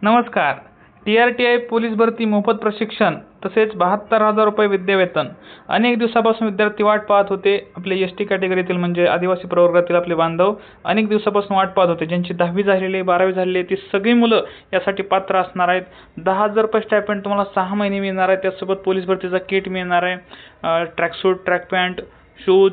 नमस्कार. TRTI police भरती मोफत प्रशिक्षण तसेच 72,000 रुपये विद्यावेतन. अनेक दिवसापासून विद्यार्थी वाट पाहत होते. आपले ST कॅटेगरीतील म्हणजे आदिवासी प्रवर्गातील आपले बांधव अनेक दिवसापासून वाट पाहत होते. ज्यांची 10वी झालेली आहे, 12वी झालेली आहे, ती सगळी मुलं यासाठी पात्र असणार आहेत. 10,000 रुपये स्टायपेंड तुम्हाला 6 महिने मिळणार आहे. त्यासोबत पोलीस भरतीचा किट मिळणार आहे. Tracksuit, track pant, shoes,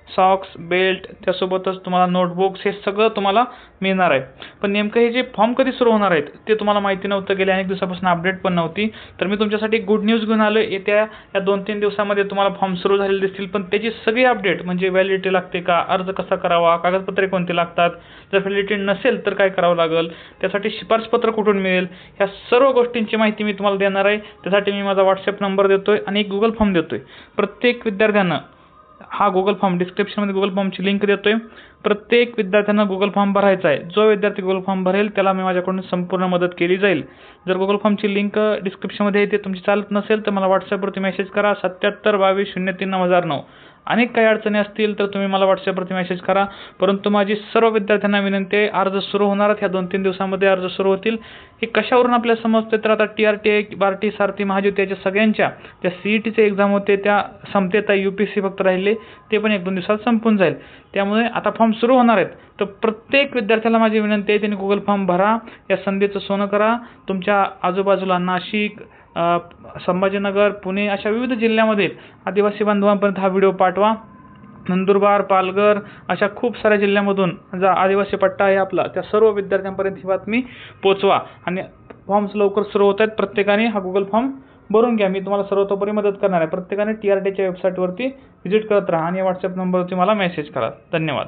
socks, belt, त्यासोबतच तुम्हाला नोटबुक्स हे सगळं तुम्हाला मिळणार आहे. पण नेमकं हे जे फॉर्म कधी सुरू होणार आहेत ते तुम्हाला माहिती नव्हतं. गेल्या अनेक दिवसापासून अपडेट पण नव्हती. तर मी तुमच्यासाठी गुड न्यूज घेऊन आलो. येत्या या 2-3 दिवसामध्ये तुम्हाला फॉर्म सुरू झालेले दिसतील. पण त्याची सगळी अपडेट म्हणजे व्हॅलिडिटी लागते का, अर्ज कसा करावा, कागदपत्रे कोणती लागतात, जर व्हॅलिडिटी नसेल तर काय करावं लागेल, त्यासाठी शिफारसपत्र कुठून मिळेल, ह्या सर्व गोष्टींची माहिती मी तुम्हाला देणार आहे. त्यासाठी मी माझा व्हॉट्सअप नंबर देतोय आणि एक गुगल फॉर्म देतोय. प्रत्येक विद्यार्थ्यांना हा गुगल फॉर्म डिस्क्रिप्शनमध्ये गुगल फॉर्मची लिंक देतोय. प्रत्येक विद्यार्थ्यांना गुगल फॉर्म भरायचा आहे. जो विद्यार्थी गुगल फॉर्म भरेल त्याला मी माझ्याकडून संपूर्ण मदत केली जाईल. जर गुगल फॉर्मची लिंक डिस्क्रिप्शनमध्ये येते तुमची चालत नसेल तर मला व्हॉट्सअपवरती मेसेज करा 7722039009. अनेक काही अडचणी असतील तर तुम्ही मला व्हॉट्सअपवरती मेसेज करा. परंतु माझी सर्व विद्यार्थ्यांना विनंती आहे, अर्ज सुरू होणार आहेत. ह्या 2-3 दिवसामध्ये अर्ज सुरू होतील. हे कशावरून आपल्याला समजते तर आता TRTI, बार्टी, सारथी, महाज्योती याच्या सगळ्यांच्या ज्या CETचे एक्झाम होते त्या संपतेत आहे. UPSC फक्त राहिले, ते पण 1-2 दिवसात संपून जाईल. त्यामुळे आता फॉर्म सुरू होणार आहेत. तर प्रत्येक विद्यार्थ्याला माझी विनंती आहे, त्यांनी गुगल फॉर्म भरा. या संधीचं सोनं करा. तुमच्या आजूबाजूला नाशिक, संभाजीनगर, पुणे अशा विविध जिल्ह्यामध्ये आदिवासी बांधवांपर्यंत हा व्हिडिओ पाठवा. नंदुरबार, पालघर अशा खूप साऱ्या जिल्ह्यामधून जो आदिवासी पट्टा आहे आपला त्या सर्व विद्यार्थ्यांपर्यंत ही बातमी पोचवा. आणि फॉर्म्स लवकर सुरू होत आहेत. प्रत्येकाने हा गुगल फॉर्म भरून घ्या. मी तुम्हाला सर्वतोपरी मदत करणार आहे. प्रत्येकाने TRTIच्या वेबसाईटवरती व्हिजिट करत राहा आणि व्हॉट्सअप नंबरवरती मला मेसेज करा. धन्यवाद.